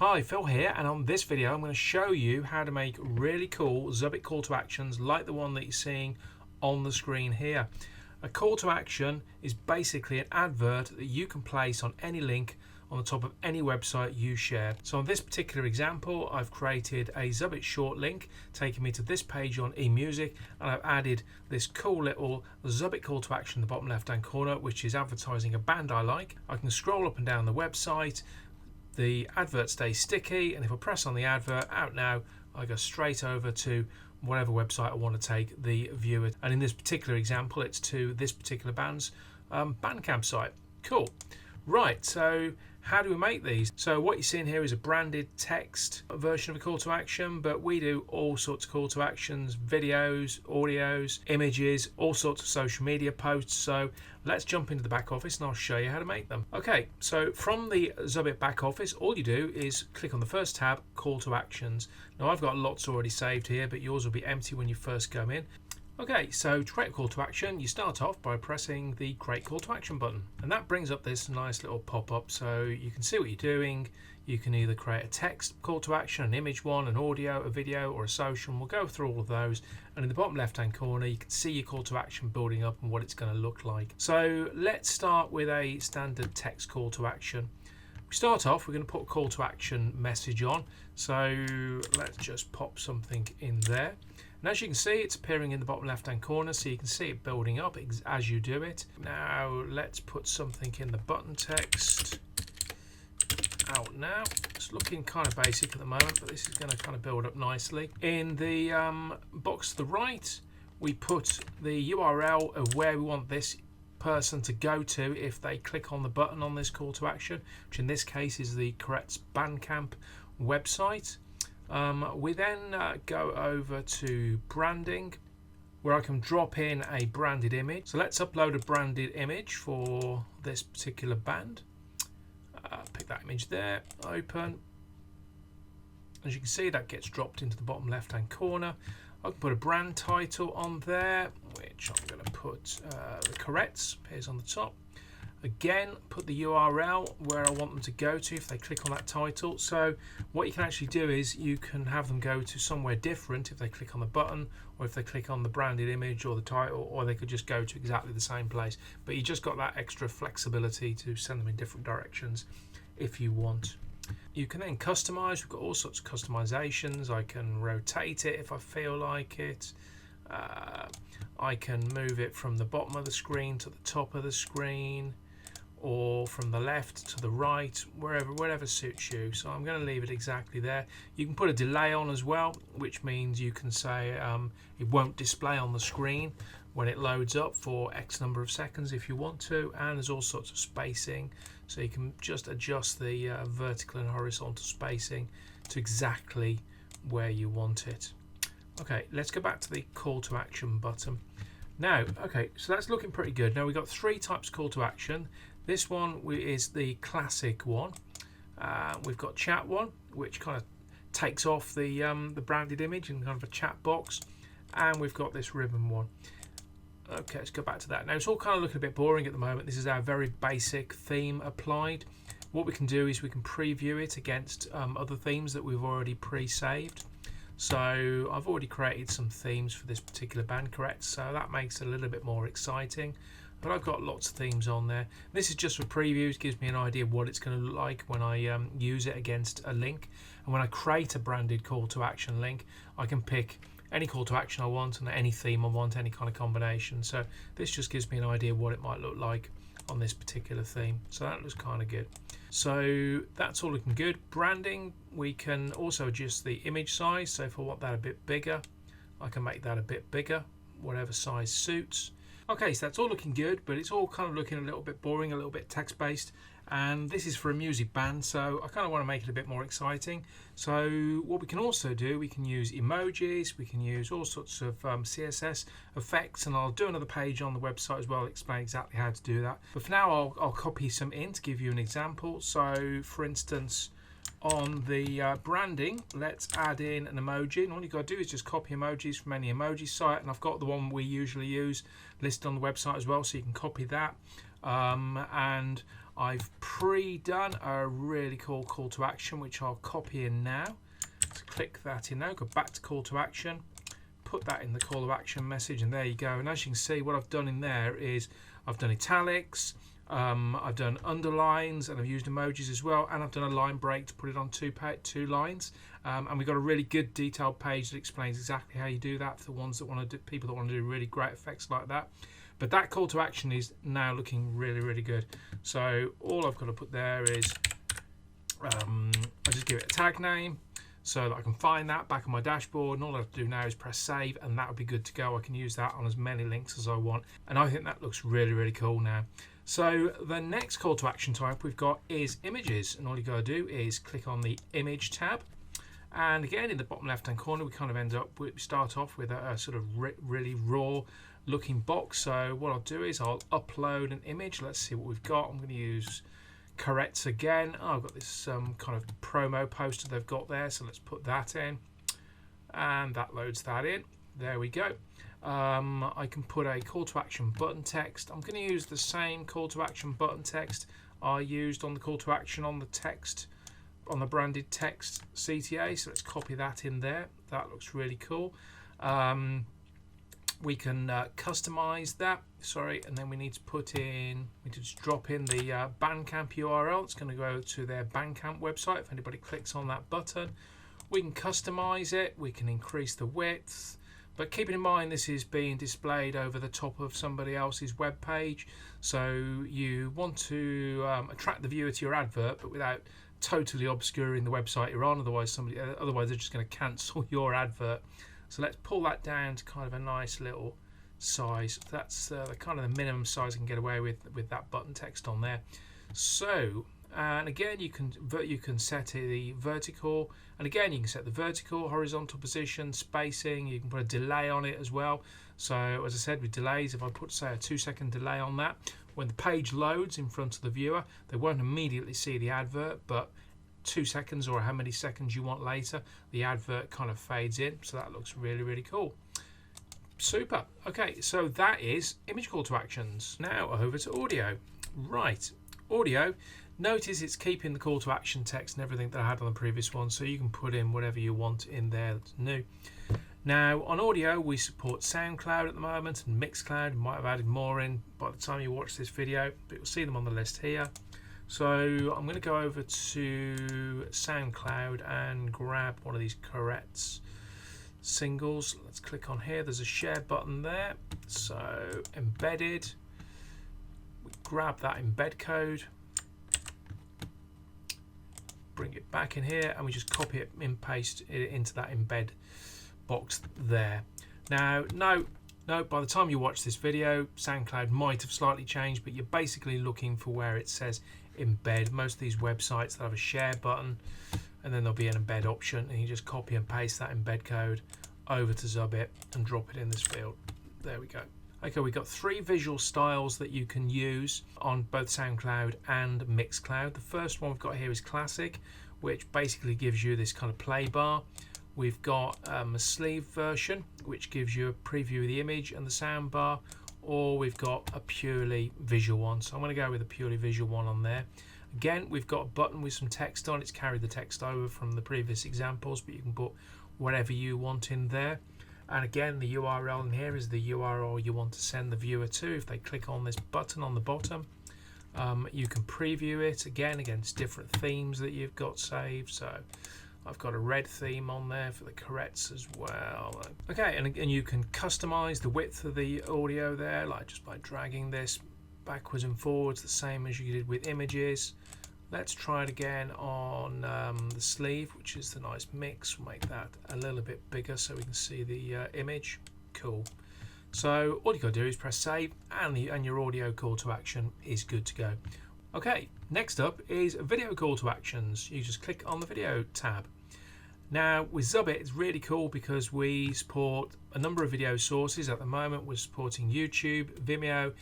Hi, Phil here, and on this video I'm going to show you how to make really cool zubbit call to actions like the one that you're seeing on the screen here. A call to action is basically an advert that you can place on any link on the top of any website you share. So on this particular example, I've created a zubbit short link taking me to this page on eMusic, and I've added this cool little zubbit call to action in the bottom left hand corner, which is advertising a band I like. I can scroll up and down the website. The advert stays sticky, and if I press on the advert out now, I go straight over to whatever website I want to take the viewer. And in this particular example, it's to this particular band's Bandcamp site. Cool. Right, so how do we make these? So what you're seeing here is a branded text version of a call to action, but we do all sorts of call to actions, videos, audios, images, all sorts of social media posts. So let's jump into the back office and I'll show you how to make them. Okay, so from the Zubbit back office, all you do is click on the first tab, call to actions. Now I've got lots already saved here, but yours will be empty when you first come in. Okay, so to create a call to action, you start off by pressing the create call to action button, and that brings up this nice little pop-up so you can see what you're doing. You can either create a text call to action, an image one, an audio, a video, or a social, and we'll go through all of those. And in the bottom left hand corner you can see your call to action building up and what it's going to look like. So let's start with a standard text call to action. We start off, we're going to put a call to action message on, so let's just pop something in there. And as you can see, it's appearing in the bottom left hand corner, so you can see it building up as you do it. Now let's put something in the button text. Out now. It's looking kind of basic at the moment, but this is going to kind of build up nicely. In the box to the right, we put the URL of where we want this person to go to if they click on the button on this call to action, which in this case is the correct Bandcamp website. We then go over to branding, where I can drop in a branded image. So let's upload a branded image for this particular band. Pick that image there, open. As you can see, that gets dropped into the bottom left hand corner. I can put a brand title on there, which I'm going to put the corrects, appears on the top. Again, put the URL where I want them to go to if they click on that title. So what you can actually do is you can have them go to somewhere different if they click on the button, or if they click on the branded image or the title, or they could just go to exactly the same place. But you just got that extra flexibility to send them in different directions if you want. You can then customize. We've got all sorts of customizations. I can rotate it if I feel like it. I can move it from the bottom of the screen to the top of the screen, or from the left to the right, wherever suits you. So I'm going to leave it exactly there. You can put a delay on as well, which means you can say it won't display on the screen when it loads up for X number of seconds if you want to. And there's all sorts of spacing, so you can just adjust the vertical and horizontal spacing to exactly where you want it. Okay, let's go back to the call to action button. Now, okay, so that's looking pretty good. Now we've got three types of call to action. This one is the classic one. We've got chat one, which kind of takes off the branded image and kind of a chat box, and we've got this ribbon one. Okay, let's go back to that. Now it's all kind of looking a bit boring at the moment. This is our very basic theme applied. What we can do is we can preview it against other themes that we've already pre-saved. So I've already created some themes for this particular band, correct? So that makes it a little bit more exciting. But I've got lots of themes on there. This is just for previews, gives me an idea of what it's going to look like when I use it against a link. And when I create a branded call to action link, I can pick any call to action I want and any theme I want, any kind of combination. So this just gives me an idea of what it might look like on this particular theme. So that looks kind of good. So that's all looking good. Branding, we can also adjust the image size. So if I want that a bit bigger, I can make that a bit bigger, whatever size suits. Okay, so that's all looking good, but it's all kind of looking a little bit boring, a little bit text-based, and this is for a music band, so I kind of want to make it a bit more exciting. So what we can also do, we can use emojis, we can use all sorts of CSS effects, and I'll do another page on the website as well, explain exactly how to do that. But for now, I'll copy some in to give you an example. So for instance, on the branding, let's add in an emoji, and all you've got to do is just copy emojis from any emoji site, and I've got the one we usually use listed on the website as well, so you can copy that. And I've pre-done a really cool call to action, which I'll copy in now. So click that in now, go back to call to action, put that in the call to action message, and there you go. And as you can see, what I've done in there is I've done italics, I've done underlines, and I've used emojis as well, and I've done a line break to put it on two lines. And we've got a really good detailed page that explains exactly how you do that for the ones that want to do, people that want to do really great effects like that. But that call to action is now looking really, really good. So all I've got to put there is I just give it a tag name so that I can find that back on my dashboard, and all I have to do now is press save, and that would be good to go. I can use that on as many links as I want, and I think that looks really, really cool now. So the next call to action type we've got is images, and all you got to do is click on the image tab. And again, in the bottom left hand corner, we kind of start off with a sort of really raw looking box. So what I'll do is I'll upload an image. Let's see what we've got. I'm going to use Corrects again. Oh, I've got this kind of promo poster they've got there, so let's put that in, and that loads that in. There we go. I can put a call to action button text. I'm going to use the same call to action button text I used on the call to action on the text, on the branded text CTA, so let's copy that in there. That looks really cool. We can customize that, and then we need to put in, we just drop in the Bandcamp URL. It's going to go to their Bandcamp website if anybody clicks on that button. We can customize it, we can increase the width, but keeping in mind this is being displayed over the top of somebody else's web page, so you want to attract the viewer to your advert but without totally obscuring the website you're on, otherwise they're just going to cancel your advert. So let's pull that down to kind of a nice little size. That's the kind of the minimum size I can get away with that button text on there. So, and again you can set the vertical, and again you can set the vertical, horizontal position, spacing. You can put a delay on it as well. So as I said, with delays, if I put say a 2-second delay on that, when the page loads in front of the viewer, they won't immediately see the advert, but 2 seconds or how many seconds you want later, the advert kind of fades in. So that looks really, really cool. Super. Okay, so that is image call to actions. Now over to audio. Right, audio. Notice it's keeping the call to action text and everything that I had on the previous one, so you can put in whatever you want in there that's new. Now on audio we support SoundCloud at the moment and Mixcloud. Might have added more in by the time you watch this video, but you'll see them on the list here. So I'm going to go over to SoundCloud and grab one of these Corrects singles. Let's click on here. There's a share button there. So embedded. We grab that embed code, bring it back in here, and we just copy it and paste it into that embed box there. Now, no, by the time you watch this video, SoundCloud might have slightly changed, but you're basically looking for where it says embed. Most of these websites that have a share button, and then there'll be an embed option, and you just copy and paste that embed code over to zubbit and drop it in this field. There we go. Okay, we've got 3 visual styles that you can use on both SoundCloud and Mixcloud. The first one we've got here is Classic, which basically gives you this kind of play bar. We've got a sleeve version, which gives you a preview of the image and the sound bar, or we've got a purely visual one. So I'm going to go with a purely visual one on there. Again, we've got a button with some text on. It's carried the text over from the previous examples, but you can put whatever you want in there. And again, the URL in here is the URL you want to send the viewer to. If they click on this button on the bottom, you can preview it again against different themes that you've got saved. So I've got a red theme on there for the Corrects as well. Okay, and you can customize the width of the audio there, like just by dragging this backwards and forwards, the same as you did with images. Let's try it again on the sleeve, which is the nice mix. We'll make that a little bit bigger so we can see the image. Cool. So all you got to do is press save, and your audio call to action is good to go. Okay, next up is video call to actions. You just click on the video tab. Now with Zubbit, it's really cool because we support a number of video sources. At the moment we're supporting YouTube, Vimeo,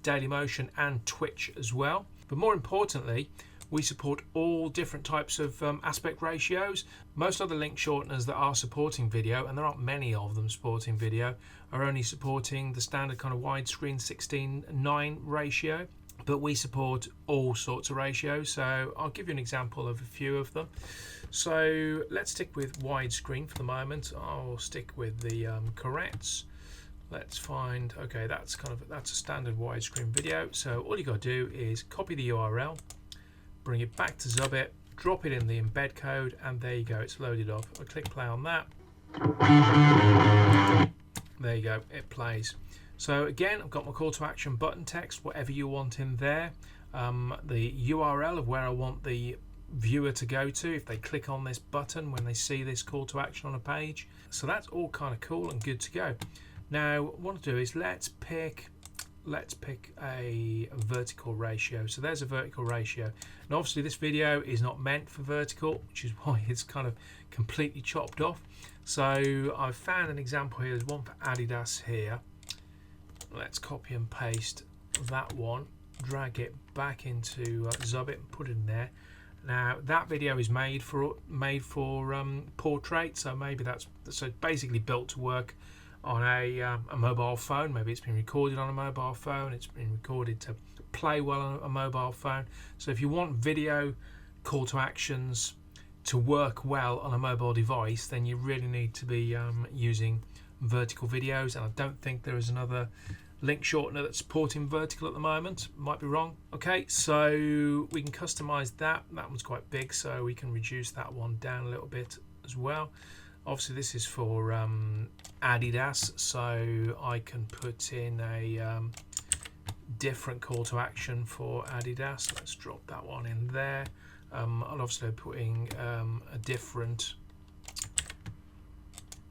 Dailymotion and Twitch as well. But more importantly, we support all different types of aspect ratios. Most other link shorteners that are supporting video, and there aren't many of them supporting video, are only supporting the standard kind of widescreen 16:9 ratio. but we support all sorts of ratios, so I'll give you an example of a few of them. So let's stick with widescreen for the moment. I'll stick with the corrects. Let's find, okay, that's a standard widescreen video. So all you got to do is copy the URL, bring it back to zubbit, drop it in the embed code, and there you go, it's loaded up. I click play on that. There you go, it plays. So again, I've got my call to action button text, whatever you want in there. The URL of where I want the viewer to go to if they click on this button when they see this call to action on a page. So that's all kind of cool and good to go. Now what I want to do is let's pick a vertical ratio. So there's a vertical ratio, and obviously this video is not meant for vertical, which is why it's kind of completely chopped off. So I've found an example here. There's one for Adidas here. Let's copy and paste that one, drag it back into zubbit and put it in there. Now that video is made for portrait, so maybe that's basically built to work on a mobile phone. Maybe it's been recorded on a mobile phone, it's been recorded to play well on a mobile phone. So if you want video call to actions to work well on a mobile device, then you really need to be using vertical videos, and I don't think there is another link shortener that's supporting vertical at the moment. Might be wrong. Okay, so we can customize that. That one's quite big, so we can reduce that one down a little bit as well. Obviously this is for Adidas, so I can put in a different call to action for Adidas. Let's drop that one in there. I'll obviously put in a different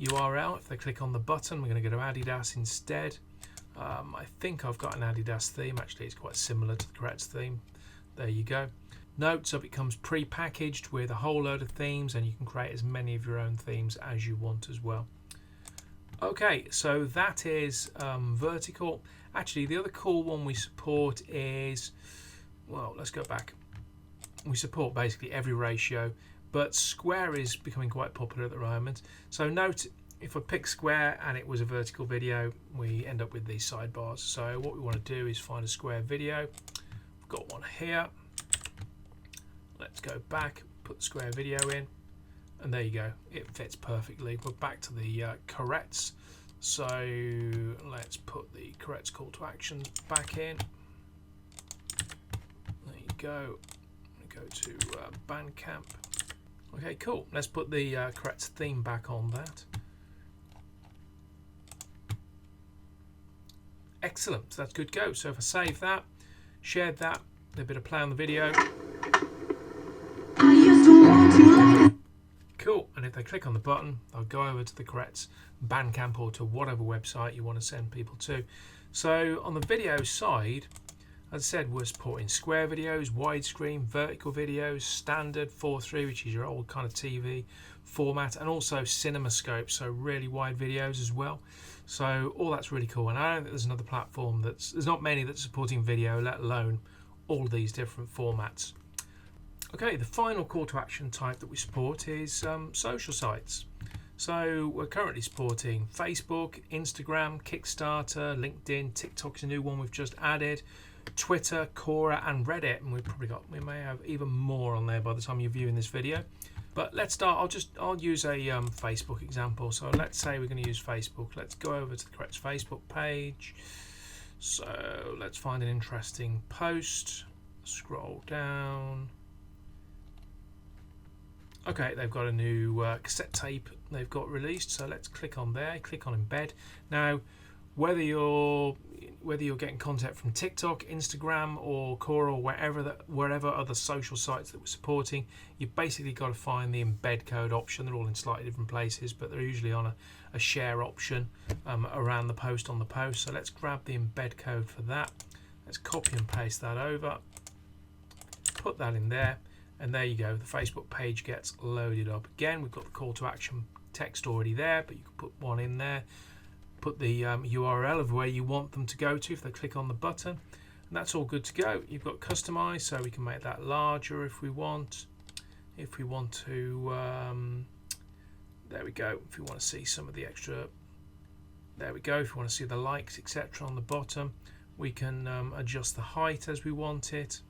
URL. If they click on the button, we're going to go to Adidas instead. I think I've got an Adidas theme. Actually, it's quite similar to the correct theme. There you go. Note, so it comes pre-packaged with a whole load of themes, and you can create as many of your own themes as you want as well. Okay, so that is vertical. Actually, the other cool one we support is, well, let's go back. We support basically every ratio, but square is becoming quite popular at the moment. So note, if I pick square and it was a vertical video, we end up with these sidebars. So what we want to do is find a square video. I've got one here. Let's go back, put the square video in, and there you go, it fits perfectly. We're back to the corrects. So let's put the corrects call to action back in. There you go. Go to Bandcamp. Okay, cool. Let's put the correct theme back on that. Excellent, so that's good go. So if I save that, shared that, a bit of play on the video. Cool, and if they click on the button, they'll go over to the correct Bandcamp or to whatever website you want to send people to. So on the video side, as I said, we're supporting square videos, widescreen, vertical videos, standard 4:3, which is your old kind of TV format, and also CinemaScope, so really wide videos as well. So all that's really cool, and I don't think there's another platform there's not many that's supporting video, let alone all these different formats. Okay, the final call to action type that we support is social sites. So we're currently supporting Facebook, Instagram, Kickstarter, LinkedIn, TikTok's a new one we've just added, Twitter, Quora, and Reddit, and we may have even more on there by the time you're viewing this video. But let's start. I'll use a Facebook example. So let's say we're going to use Facebook. Let's go over to the correct Facebook page. So let's find an interesting post. Scroll down. Okay, they've got a new cassette tape they've got released. So let's click on there. Click on embed. Now, whether you're getting content from TikTok, Instagram, or Quora, or wherever other social sites that we're supporting, you've basically got to find the embed code option. They're all in slightly different places, but they're usually on a share option around the post on the post. So let's grab the embed code for that. Let's copy and paste that over, put that in there, and there you go. The Facebook page gets loaded up. Again, we've got the call to action text already there, but you can put one in there. Put the URL of where you want them to go to if they click on the button, and that's all good to go. You've got customize, so we can make that larger if we want. If we want to, there we go. If we want to see some of the extra, there we go. If you want to see the likes, etc. on the bottom, We can adjust the height as we want it.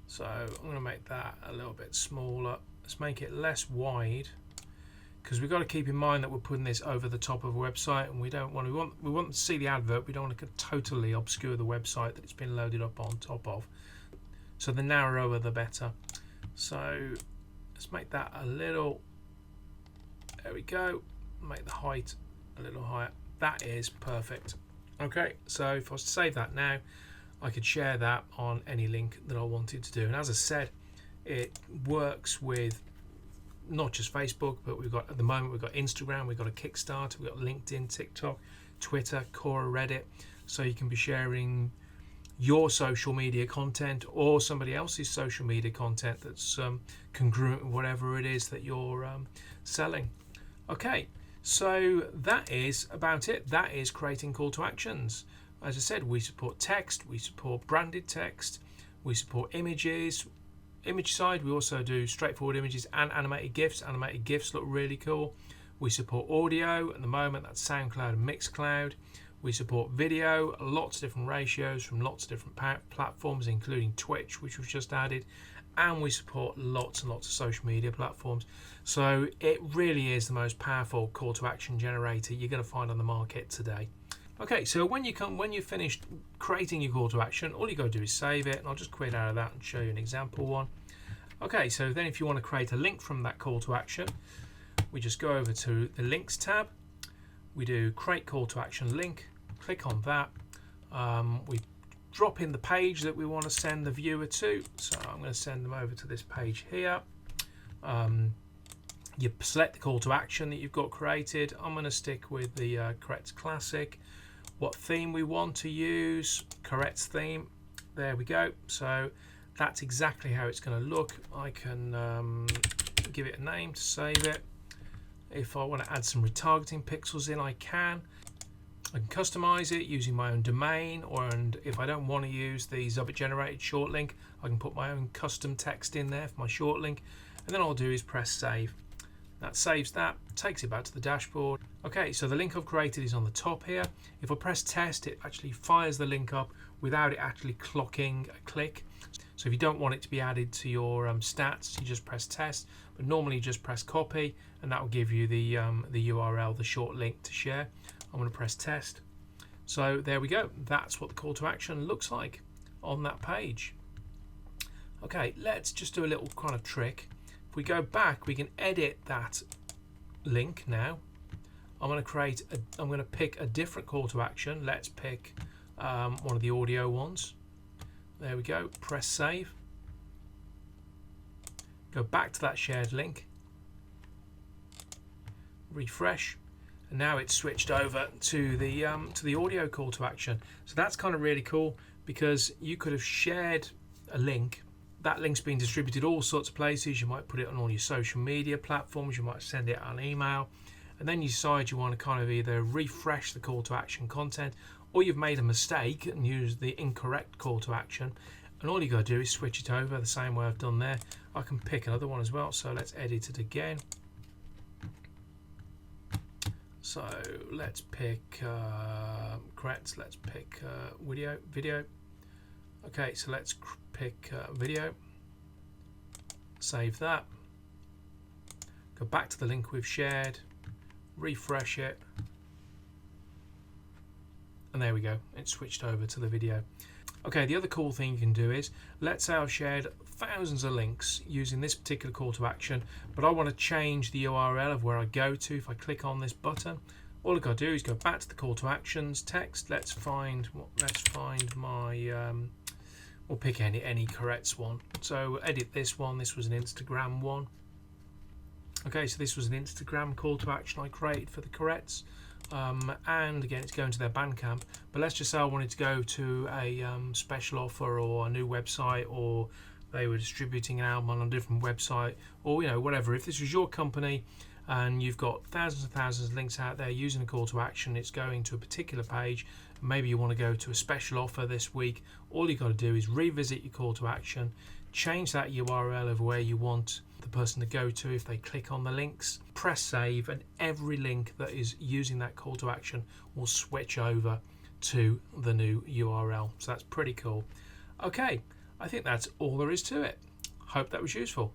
So I'm going to make that a little bit smaller. Let's make it less wide, because we've got to keep in mind that we're putting this over the top of a website, and we want to see the advert. We don't want to totally obscure the website that it's been loaded up on top of. So the narrower the better. So let's make that a little, there we go, make the height a little higher. That is perfect. Okay, so if I was to save that now, I could share that on any link that I wanted to do. And as I said, it works with not just Facebook, but we've got, at the moment, we've got Instagram, we've got a Kickstarter, we've got LinkedIn, TikTok, Twitter, Quora, Reddit. So you can be sharing your social media content or somebody else's social media content that's congruent with whatever it is that you're selling. Okay, so that is about it. That is creating call to actions. As I said, we support text, we support branded text, we support images. Image side, we also do straightforward images and animated GIFs. Animated GIFs look really cool. We support audio at the moment, that's SoundCloud and Mixcloud. We support video, lots of different ratios from lots of different platforms, including Twitch, which we've just added. And we support lots and lots of social media platforms. So it really is the most powerful call to action generator you're going to find on the market today. Okay, so when you're finished creating your call to action, all you got to do is save it, and I'll just quit out of that and show you an example one. Okay, so then if you want to create a link from that call to action, we just go over to the links tab, we do create call to action link, click on that, we drop in the page that we want to send the viewer to. So I'm going to send them over to this page here. You select the call to action that you've got created. I'm going to stick with the Correct Classic. What theme we want to use, Correct theme. There we go. So that's exactly how it's going to look. I can give it a name to save it. If I want to add some retargeting pixels in, I can. I can customize it using my own domain, and if I don't want to use the zubbit generated short link, I can put my own custom text in there for my short link, and then all I'll do is press save. That saves that, takes it back to the dashboard. Okay, so the link I've created is on the top here. If I press test, it actually fires the link up without it actually clocking a click. So if you don't want it to be added to your stats, you just press test, but normally you just press copy, and that will give you the URL, the short link to share. I'm going to press test. So there we go. That's what the call to action looks like on that page. Okay, let's just do a little kind of trick. If we go back, we can edit that link now. I'm going to pick a different call to action. Let's pick one of the audio ones. There we go. Press save. Go back to that shared link. Refresh. And now it's switched over to the audio call to action. So that's kind of really cool, because you could have shared a link. That link's been distributed all sorts of places. You might put it on all your social media platforms. You might send it on email, and then you decide you want to kind of either refresh the call to action content, or you've made a mistake and used the incorrect call to action, and all you got to do is switch it over the same way I've done there. I can pick another one as well, so let's edit it again. So let's pick correct. Let's pick video. Okay, so let's pick video. Save that. Go back to the link we've shared. Refresh it. And there we go. It's switched over to the video. Okay, the other cool thing you can do is, let's say I've shared thousands of links using this particular call to action, but I want to change the URL of where I go to. If I click on this button, all I've got to do is go back to the call to actions text. Let's find my we'll pick any correct one. So edit this one. This was an Instagram one. Okay, so this was an Instagram call to action I created for the corrects. And again, it's going to their Bandcamp, but let's just say I wanted to go to a special offer or a new website, or they were distributing an album on a different website, or whatever. If this was your company and you've got thousands and thousands of links out there using a call to action, it's going to a particular page, maybe you want to go to a special offer this week, all you got to do is revisit your call to action, change that URL of where you want the person to go to if they click on the links, press save, and every link that is using that call to action will switch over to the new URL. So that's pretty cool. Okay, I think that's all there is to it. Hope that was useful.